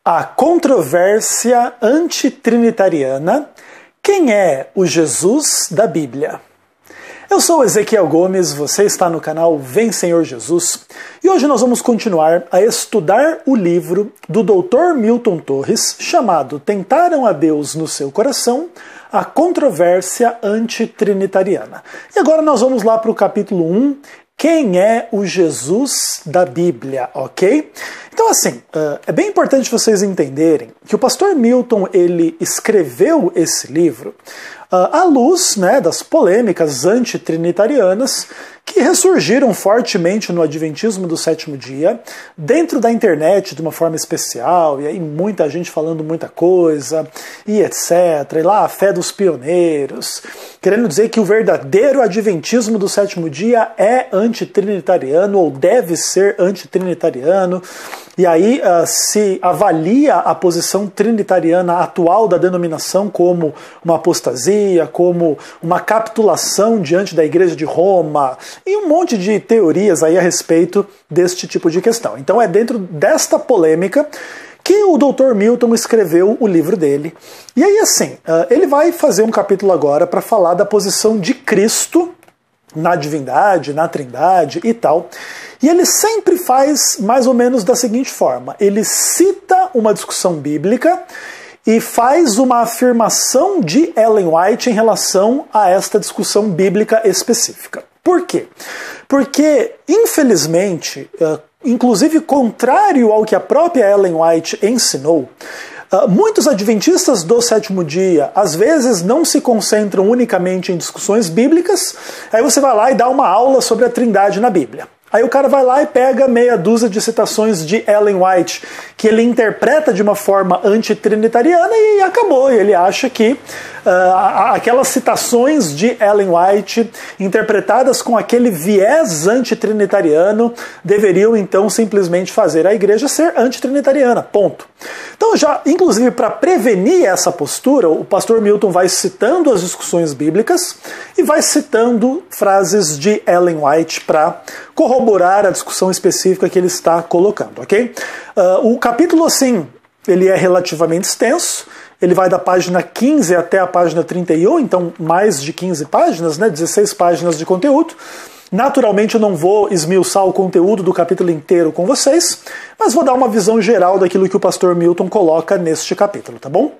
A controvérsia antitrinitariana. Quem é o Jesus da Bíblia? Eu sou Ezequiel Gomes, você está no canal Vem Senhor Jesus, e hoje nós vamos continuar a estudar o livro do Dr. Milton Torres, chamado Tentaram a Deus no Seu Coração, a controvérsia antitrinitariana. E agora nós vamos lá para o capítulo 1, quem é o Jesus da Bíblia, ok? Então assim, é bem importante vocês entenderem que o pastor Milton, ele escreveu esse livro à luz, né, das polêmicas antitrinitarianas que ressurgiram fortemente no Adventismo do Sétimo Dia, dentro da internet de uma forma especial, e aí muita gente falando muita coisa, e etc. E lá a fé dos pioneiros, querendo dizer que o verdadeiro Adventismo do Sétimo Dia é antitrinitariano, ou deve ser antitrinitariano, e aí se avalia a posição trinitariana atual da denominação como uma apostasia, como uma capitulação diante da Igreja de Roma, e um monte de teorias aí a respeito deste tipo de questão. Então é dentro desta polêmica que o Dr. Milton escreveu o livro dele. E aí assim, ele vai fazer um capítulo agora para falar da posição de Cristo na divindade, na trindade e tal. E ele sempre faz mais ou menos da seguinte forma: ele cita uma discussão bíblica e faz uma afirmação de Ellen White em relação a esta discussão bíblica específica. Por quê? Porque, infelizmente, inclusive contrário ao que a própria Ellen White ensinou, muitos adventistas do sétimo dia, às vezes, não se concentram unicamente em discussões bíblicas, aí você vai lá e dá uma aula sobre a Trindade na Bíblia. Aí o cara vai lá e pega meia dúzia de citações de Ellen White, que ele interpreta de uma forma antitrinitariana e acabou. E ele acha que aquelas citações de Ellen White, interpretadas com aquele viés antitrinitariano, deveriam então simplesmente fazer a igreja ser antitrinitariana, ponto. Então já, inclusive para prevenir essa postura, o pastor Milton vai citando as discussões bíblicas e vai citando frases de Ellen White para corroborar a discussão específica que ele está colocando, ok? O capítulo, assim, ele é relativamente extenso, ele vai da página 15 até a página 31, então mais de 15 páginas, né, 16 páginas de conteúdo. Naturalmente eu não vou esmiuçar o conteúdo do capítulo inteiro com vocês, mas vou dar uma visão geral daquilo que o pastor Milton coloca neste capítulo, tá bom?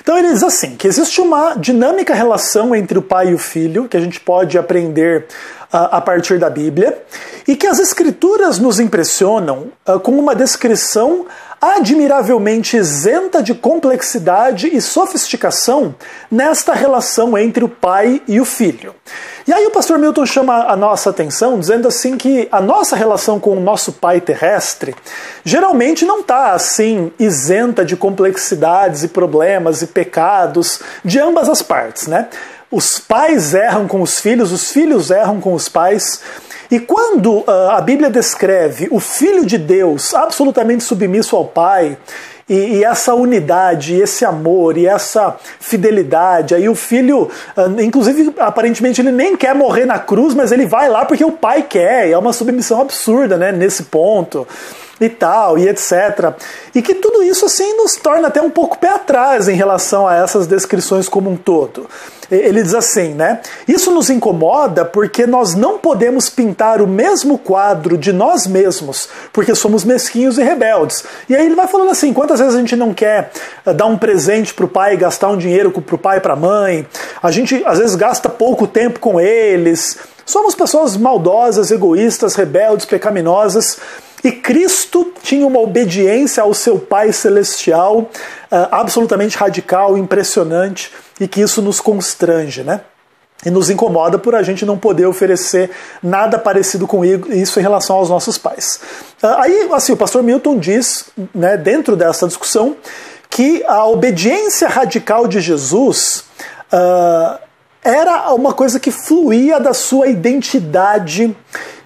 Então ele diz assim, que existe uma dinâmica relação entre o pai e o filho, que a gente pode aprender a partir da Bíblia, e que as escrituras nos impressionam com uma descrição admiravelmente isenta de complexidade e sofisticação nesta relação entre o pai e o filho. E aí o pastor Milton chama a nossa atenção dizendo assim que a nossa relação com o nosso pai terrestre geralmente não está assim isenta de complexidades e problemas e pecados de ambas as partes, né? Os pais erram com os filhos erram com os pais. E quando a Bíblia descreve o Filho de Deus absolutamente submisso ao Pai, e essa unidade, e esse amor, e essa fidelidade, aí o filho, inclusive, aparentemente ele nem quer morrer na cruz, mas ele vai lá porque o pai quer, e é uma submissão absurda, né, nesse ponto, e tal, e etc. E que tudo isso, assim, nos torna até um pouco pé atrás em relação a essas descrições como um todo. Ele diz assim, né? Isso nos incomoda porque nós não podemos pintar o mesmo quadro de nós mesmos, porque somos mesquinhos e rebeldes. E aí ele vai falando assim, quantas vezes a gente não quer dar um presente pro pai, gastar um dinheiro pro pai e pra mãe, a gente às vezes gasta pouco tempo com eles, somos pessoas maldosas, egoístas, rebeldes, pecaminosas. E Cristo tinha uma obediência ao seu Pai Celestial absolutamente radical, impressionante, e que isso nos constrange, né? E nos incomoda por a gente não poder oferecer nada parecido com isso em relação aos nossos pais. Aí, assim, o pastor Milton diz, né, dentro dessa discussão, que a obediência radical de Jesus era uma coisa que fluía da sua identidade.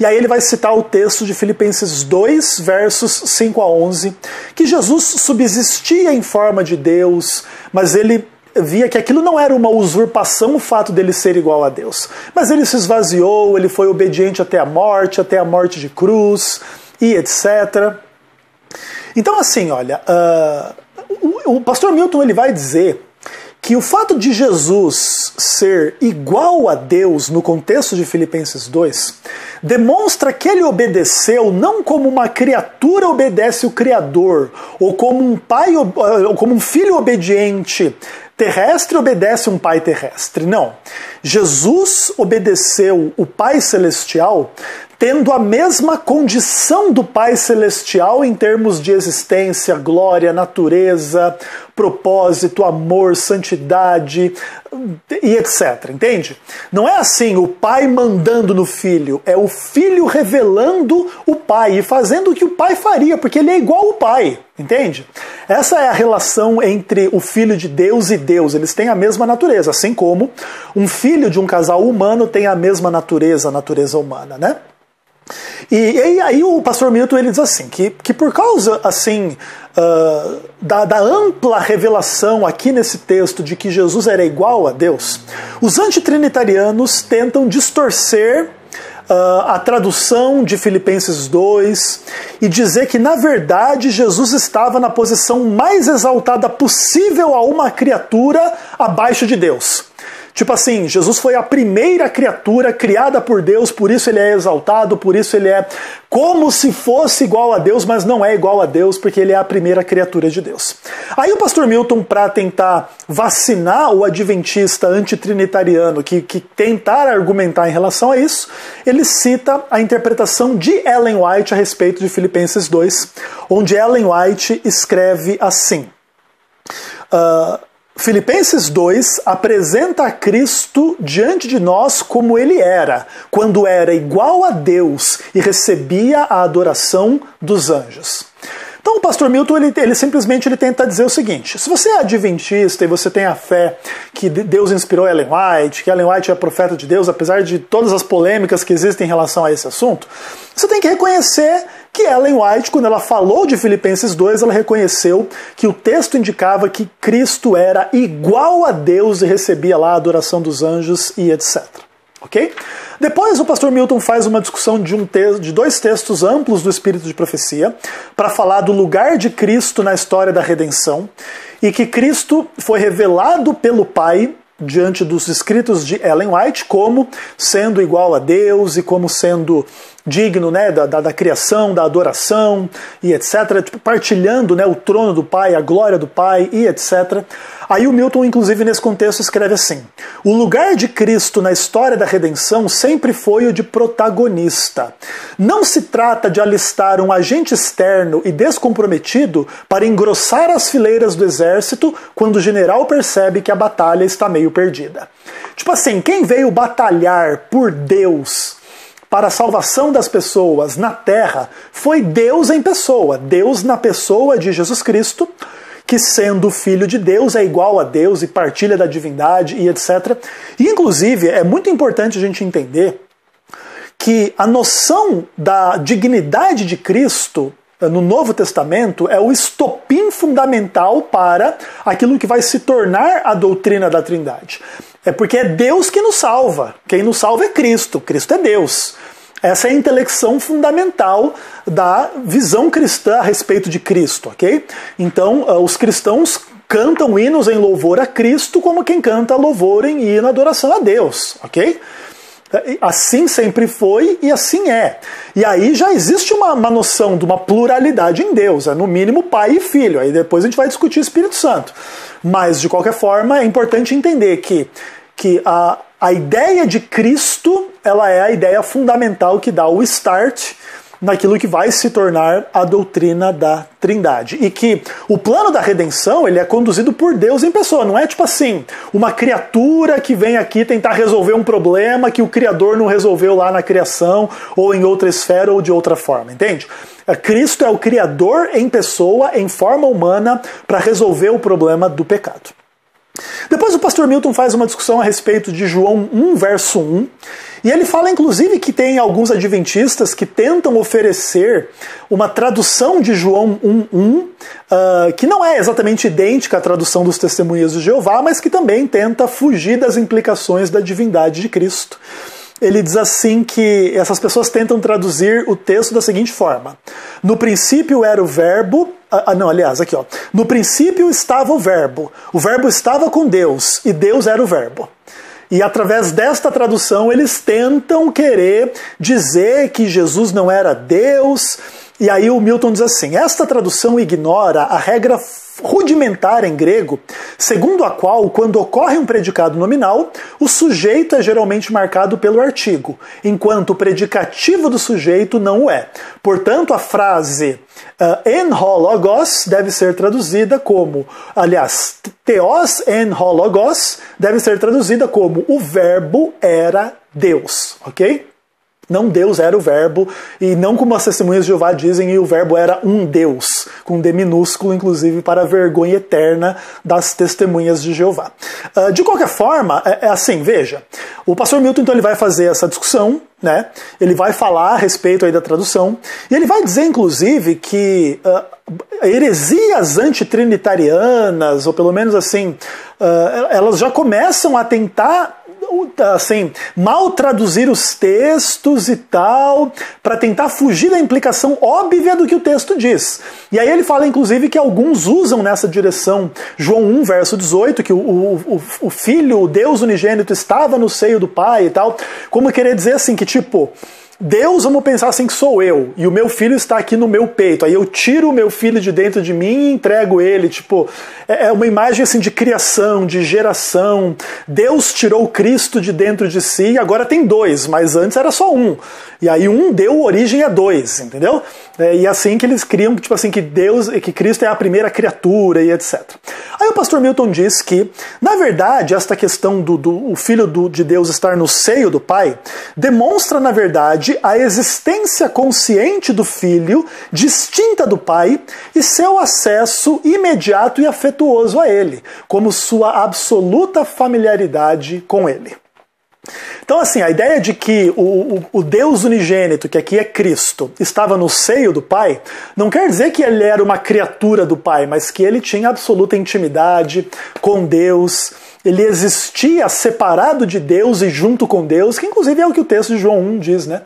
E aí ele vai citar o texto de Filipenses 2, versos 5 a 11, que Jesus subsistia em forma de Deus, mas ele via que aquilo não era uma usurpação, o fato dele ser igual a Deus. Mas ele se esvaziou, ele foi obediente até a morte de cruz, e etc. Então, assim, olha, o pastor Milton ele vai dizer que o fato de Jesus ser igual a Deus no contexto de Filipenses 2 demonstra que ele obedeceu não como uma criatura obedece o Criador, ou como um pai, ou como um filho obediente terrestre obedece um pai terrestre. Não. Jesus obedeceu o Pai Celestial tendo a mesma condição do Pai Celestial em termos de existência, glória, natureza, propósito, amor, santidade e etc. Entende? Não é assim o Pai mandando no Filho, é o Filho revelando o Pai e fazendo o que o Pai faria, porque ele é igual ao Pai. Entende? Essa é a relação entre o Filho de Deus e Deus. Eles têm a mesma natureza, assim como um filho de um casal humano tem a mesma natureza, a natureza humana, né? E aí o pastor Milton ele diz assim, que por causa assim da ampla revelação aqui nesse texto de que Jesus era igual a Deus, os antitrinitarianos tentam distorcer a tradução de Filipenses 2 e dizer que na verdade Jesus estava na posição mais exaltada possível a uma criatura abaixo de Deus. Tipo assim, Jesus foi a primeira criatura criada por Deus, por isso ele é exaltado, por isso ele é como se fosse igual a Deus, mas não é igual a Deus, porque ele é a primeira criatura de Deus. Aí o pastor Milton, para tentar vacinar o adventista antitrinitariano que tentar argumentar em relação a isso, ele cita a interpretação de Ellen White a respeito de Filipenses 2, onde Ellen White escreve assim... Filipenses 2 apresenta a Cristo diante de nós como ele era, quando era igual a Deus e recebia a adoração dos anjos. Então o pastor Milton ele simplesmente tenta dizer o seguinte: se você é adventista e você tem a fé que Deus inspirou Ellen White, que Ellen White é profeta de Deus, apesar de todas as polêmicas que existem em relação a esse assunto, você tem que reconhecer que Ellen White, quando ela falou de Filipenses 2, ela reconheceu que o texto indicava que Cristo era igual a Deus e recebia lá a adoração dos anjos e etc. Ok? Depois o pastor Milton faz uma discussão de dois textos amplos do Espírito de Profecia para falar do lugar de Cristo na história da redenção e que Cristo foi revelado pelo Pai diante dos escritos de Ellen White como sendo igual a Deus e como sendo digno, né, da criação, da adoração e etc, partilhando, né, o trono do Pai, a glória do Pai e etc. Aí o Milton, inclusive, nesse contexto escreve assim: o lugar de Cristo na história da redenção sempre foi o de protagonista. Não se trata de alistar um agente externo e descomprometido para engrossar as fileiras do exército quando o general percebe que a batalha está meio perdida. Tipo assim, quem veio batalhar por Deus para a salvação das pessoas na terra foi Deus em pessoa, Deus na pessoa de Jesus Cristo, que sendo filho de Deus é igual a Deus e partilha da divindade e etc. E inclusive é muito importante a gente entender que a noção da dignidade de Cristo no Novo Testamento é o estopim fundamental para aquilo que vai se tornar a doutrina da Trindade. É porque é Deus que nos salva. Quem nos salva é Cristo. Cristo é Deus. Essa é a intelecção fundamental da visão cristã a respeito de Cristo, ok? Então, os cristãos cantam hinos em louvor a Cristo como quem canta louvor em hino adoração a Deus, ok? Assim sempre foi e assim é. E aí já existe uma noção de uma pluralidade em Deus, é no mínimo Pai e Filho, aí depois a gente vai discutir Espírito Santo. Mas, de qualquer forma, é importante entender que a ideia de Cristo ela é a ideia fundamental que dá o start naquilo que vai se tornar a doutrina da Trindade. E que o plano da redenção ele é conduzido por Deus em pessoa. Não é tipo assim, uma criatura que vem aqui tentar resolver um problema que o Criador não resolveu lá na criação, ou em outra esfera, ou de outra forma, entende? Cristo é o Criador em pessoa, em forma humana, para resolver o problema do pecado. Depois o pastor Milton faz uma discussão a respeito de João 1, verso 1, e ele fala inclusive que tem alguns adventistas que tentam oferecer uma tradução de João 1.1, que não é exatamente idêntica à tradução dos Testemunhas de Jeová, mas que também tenta fugir das implicações da divindade de Cristo. ele diz assim que essas pessoas tentam traduzir o texto da seguinte forma: no princípio era o verbo, aqui ó, no princípio estava o verbo estava com Deus e Deus era o verbo. E através desta tradução eles tentam querer dizer que Jesus não era Deus. E aí o Milton diz assim: esta tradução ignora a regra rudimentar em grego, segundo a qual, quando ocorre um predicado nominal, o sujeito é geralmente marcado pelo artigo, enquanto o predicativo do sujeito não o é. Portanto, a frase en ho logos deve ser traduzida como, aliás, theos en ho logos deve ser traduzida como o verbo era Deus, ok? Não Deus era o verbo, e não como as testemunhas de Jeová dizem, e o verbo era um Deus, com D minúsculo, inclusive, para a vergonha eterna das testemunhas de Jeová. De qualquer forma, é assim, veja, o pastor Milton então ele vai fazer essa discussão, né? Ele vai falar a respeito aí da tradução, e ele vai dizer, inclusive, que heresias antitrinitarianas, ou pelo menos assim, elas já começam a tentar assim, mal traduzir os textos e tal, para tentar fugir da implicação óbvia do que o texto diz. E aí ele fala, inclusive, que alguns usam nessa direção João 1, verso 18, que o Filho, o Deus unigênito, estava no seio do Pai e tal, como querer dizer assim, que tipo, Deus, vamos pensar assim que sou eu, e o meu filho está aqui no meu peito, aí eu tiro o meu filho de dentro de mim e entrego ele, tipo, é uma imagem assim de criação, de geração. Deus tirou Cristo de dentro de si, agora tem dois, mas antes era só um, e aí um deu origem a dois, entendeu? E assim que eles criam, tipo assim, que Deus, que Cristo é a primeira criatura e etc. Aí o pastor Milton diz que, na verdade, esta questão do Filho de Deus estar no seio do Pai, demonstra, na verdade, a existência consciente do Filho, distinta do Pai, e seu acesso imediato e afetuoso a Ele, como sua absoluta familiaridade com Ele. Então, assim, a ideia de que o Deus unigênito, que aqui é Cristo, estava no seio do Pai, não quer dizer que ele era uma criatura do Pai, mas que ele tinha absoluta intimidade com Deus, ele existia separado de Deus e junto com Deus, que inclusive é o que o texto de João 1 diz, né?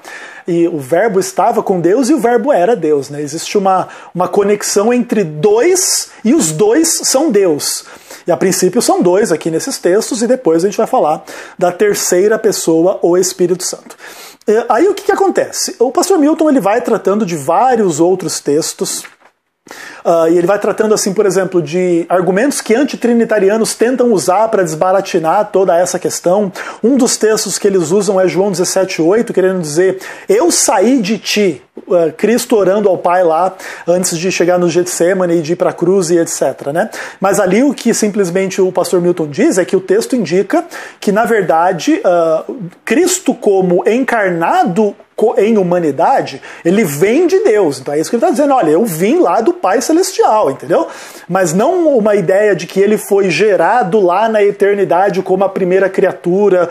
E o verbo estava com Deus e o verbo era Deus, né? Existe uma conexão entre dois e os dois são Deus. E a princípio são dois aqui nesses textos e depois a gente vai falar da terceira pessoa, o Espírito Santo. Aí o que acontece? O pastor Milton ele vai tratando de vários outros textos. E ele vai tratando, assim, por exemplo, de argumentos que antitrinitarianos tentam usar para desbaratinar toda essa questão. Um dos textos que eles usam é João 17,8, querendo dizer, eu saí de ti. Cristo orando ao Pai lá, antes de chegar no Getsemane e de ir para a cruz e etc. Né? Mas ali o que simplesmente o pastor Milton diz é que o texto indica que, na verdade, Cristo como encarnado em humanidade, ele vem de Deus. Então é isso que ele está dizendo, olha, eu vim lá do Pai Celestial, entendeu? Mas não uma ideia de que ele foi gerado lá na eternidade como a primeira criatura.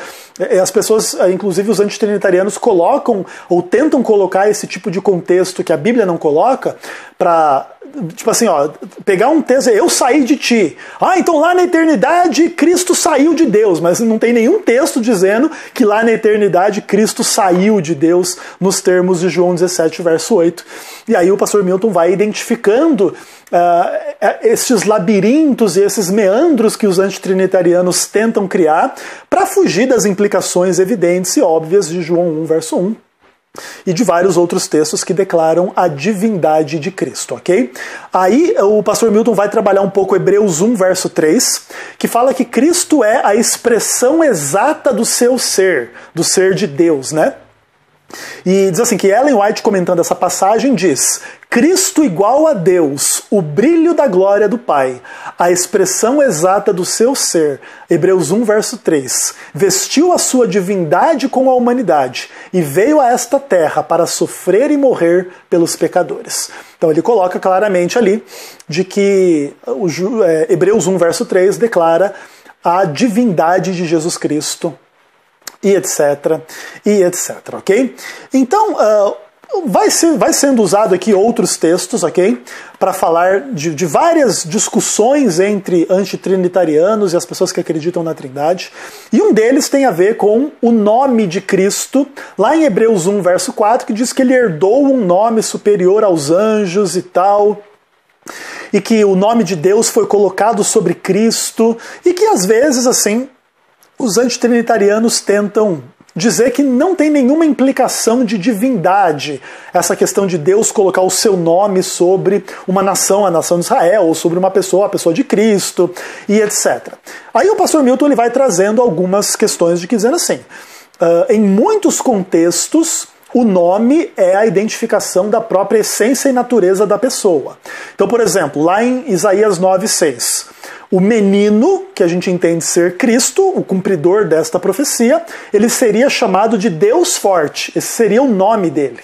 As pessoas, inclusive os antitrinitarianos, colocam ou tentam colocar esse tipo de contexto que a Bíblia não coloca para, tipo assim, ó, pegar um texto, eu saí de ti. Então lá na eternidade Cristo saiu de Deus, mas não tem nenhum texto dizendo que lá na eternidade Cristo saiu de Deus nos termos de João 17, verso 8. E aí o pastor Milton vai identificando esses labirintos e esses meandros que os antitrinitarianos tentam criar para fugir das implicações evidentes e óbvias de João 1, verso 1. E de vários outros textos que declaram a divindade de Cristo, ok? Aí o pastor Milton vai trabalhar um pouco Hebreus 1, verso 3, que fala que Cristo é a expressão exata do seu ser, do ser de Deus, né? E diz assim, que Ellen White, comentando essa passagem, diz: Cristo igual a Deus, o brilho da glória do Pai, a expressão exata do seu ser, Hebreus 1, verso 3, vestiu a sua divindade com a humanidade e veio a esta terra para sofrer e morrer pelos pecadores. Então ele coloca claramente ali de que Hebreus 1, verso 3 declara a divindade de Jesus Cristo, e etc, ok? Então, vai sendo usado aqui outros textos, ok? Para falar de várias discussões entre antitrinitarianos e as pessoas que acreditam na Trindade. E um deles tem a ver com o nome de Cristo, lá em Hebreus 1, verso 4, que diz que ele herdou um nome superior aos anjos e tal, e que o nome de Deus foi colocado sobre Cristo, e que às vezes, assim, os antitrinitarianos tentam dizer que não tem nenhuma implicação de divindade essa questão de Deus colocar o seu nome sobre uma nação, a nação de Israel, ou sobre uma pessoa, a pessoa de Cristo, e etc. Aí o pastor Milton ele vai trazendo algumas questões de que dizendo assim, em muitos contextos, o nome é a identificação da própria essência e natureza da pessoa. Então, por exemplo, lá em Isaías 9:6, o menino, que a gente entende ser Cristo, o cumpridor desta profecia, ele seria chamado de Deus Forte. Esse seria o nome dele.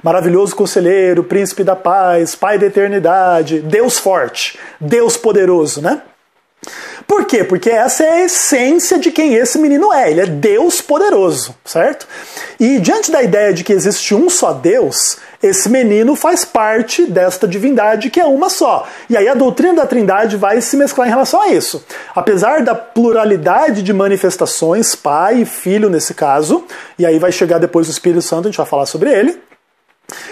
Maravilhoso Conselheiro, Príncipe da Paz, Pai da Eternidade, Deus Forte, Deus Poderoso, né? Por quê? Porque essa é a essência de quem esse menino é. Ele é Deus poderoso, certo? E diante da ideia de que existe um só Deus, esse menino faz parte desta divindade que é uma só. E aí a doutrina da Trindade vai se mesclar em relação a isso. Apesar da pluralidade de manifestações, Pai e Filho nesse caso, e aí vai chegar depois o Espírito Santo, a gente vai falar sobre ele,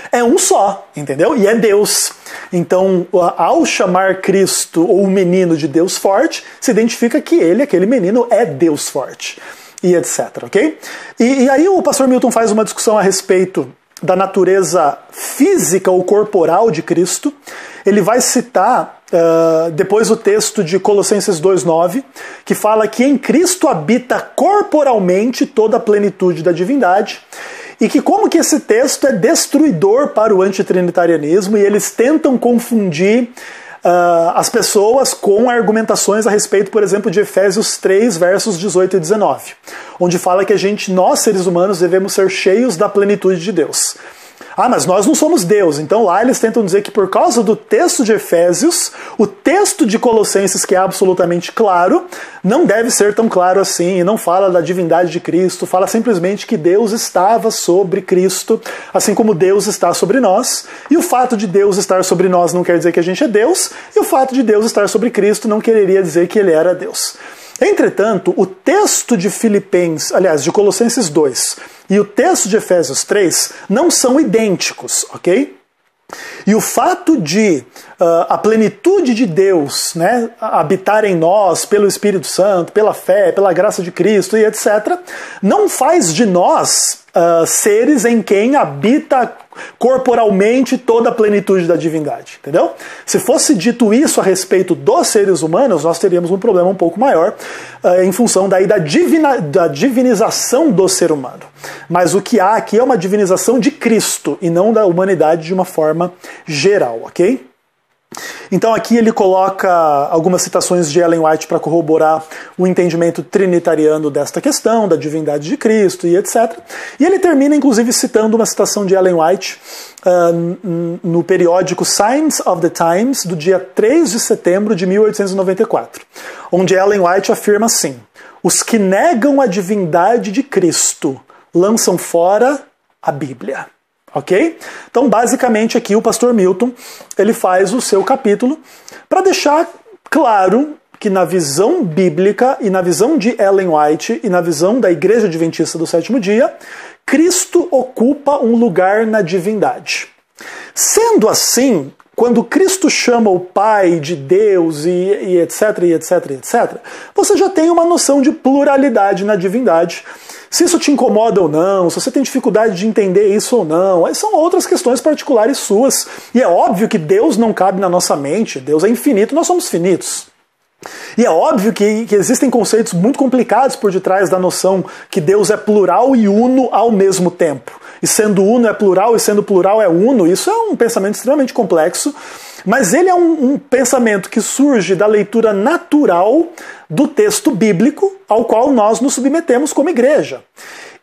é um só, entendeu? E é Deus. Então, ao chamar Cristo ou o menino de Deus Forte, se identifica que ele, aquele menino, é Deus Forte. E etc, ok? E aí o pastor Milton faz uma discussão a respeito da natureza física ou corporal de Cristo. Ele vai citar depois o texto de Colossenses 2:9, que fala que em Cristo habita corporalmente toda a plenitude da divindade. E que como que esse texto é destruidor para o antitrinitarianismo, e eles tentam confundir as pessoas com argumentações a respeito, por exemplo, de Efésios 3, versos 18 e 19, onde fala que nós seres humanos, devemos ser cheios da plenitude de Deus. Ah, mas nós não somos Deus. Então lá eles tentam dizer que por causa do texto de Efésios, o texto de Colossenses, que é absolutamente claro, não deve ser tão claro assim, e não fala da divindade de Cristo, fala simplesmente que Deus estava sobre Cristo, assim como Deus está sobre nós, e o fato de Deus estar sobre nós não quer dizer que a gente é Deus, e o fato de Deus estar sobre Cristo não quereria dizer que ele era Deus. Entretanto, o texto de de Colossenses 2 e o texto de Efésios 3 não são idênticos, ok? E o fato de a plenitude de Deus, né, habitar em nós pelo Espírito Santo, pela fé, pela graça de Cristo e etc., não faz de nós seres em quem habita corporalmente toda a plenitude da divindade, entendeu? Se fosse dito isso a respeito dos seres humanos, nós teríamos um problema um pouco maior em função da divinização do ser humano. Mas o que há aqui é uma divinização de Cristo e não da humanidade de uma forma geral, ok? Então aqui ele coloca algumas citações de Ellen White para corroborar o entendimento trinitariano desta questão, da divindade de Cristo e etc. E ele termina inclusive citando uma citação de Ellen White no periódico Signs of the Times, do dia 3 de setembro de 1894, onde Ellen White afirma assim: os que negam a divindade de Cristo lançam fora a Bíblia. Ok? Então, basicamente, aqui o pastor Milton ele faz o seu capítulo para deixar claro que na visão bíblica e na visão de Ellen White e na visão da Igreja Adventista do Sétimo Dia, Cristo ocupa um lugar na divindade. Sendo assim, quando Cristo chama o Pai de Deus e etc, e etc, e etc, você já tem uma noção de pluralidade na divindade. Se isso te incomoda ou não, se você tem dificuldade de entender isso ou não, aí são outras questões particulares suas. E é óbvio que Deus não cabe na nossa mente, Deus é infinito, nós somos finitos. E é óbvio que existem conceitos muito complicados por detrás da noção que Deus é plural e uno ao mesmo tempo. E sendo uno é plural e sendo plural é uno, isso é um pensamento extremamente complexo, mas ele é um pensamento que surge da leitura natural do texto bíblico ao qual nós nos submetemos como igreja.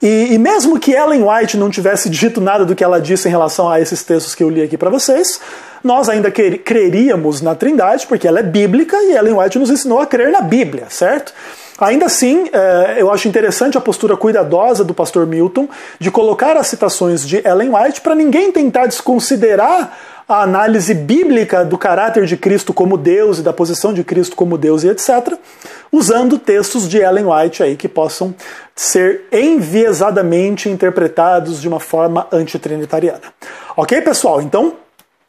E mesmo que Ellen White não tivesse dito nada do que ela disse em relação a esses textos que eu li aqui para vocês, nós ainda creríamos na Trindade, porque ela é bíblica e Ellen White nos ensinou a crer na Bíblia, certo? Ainda assim, eu acho interessante a postura cuidadosa do pastor Milton de colocar as citações de Ellen White para ninguém tentar desconsiderar a análise bíblica do caráter de Cristo como Deus e da posição de Cristo como Deus e etc., usando textos de Ellen White aí que possam ser enviesadamente interpretados de uma forma antitrinitariana. Ok, pessoal? Então,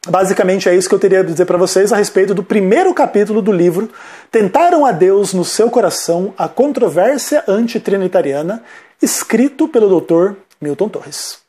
basicamente é isso que eu teria a dizer para vocês a respeito do primeiro capítulo do livro Tentaram a Deus no Seu Coração, a Controvérsia Antitrinitariana, escrito pelo Dr. Milton Torres.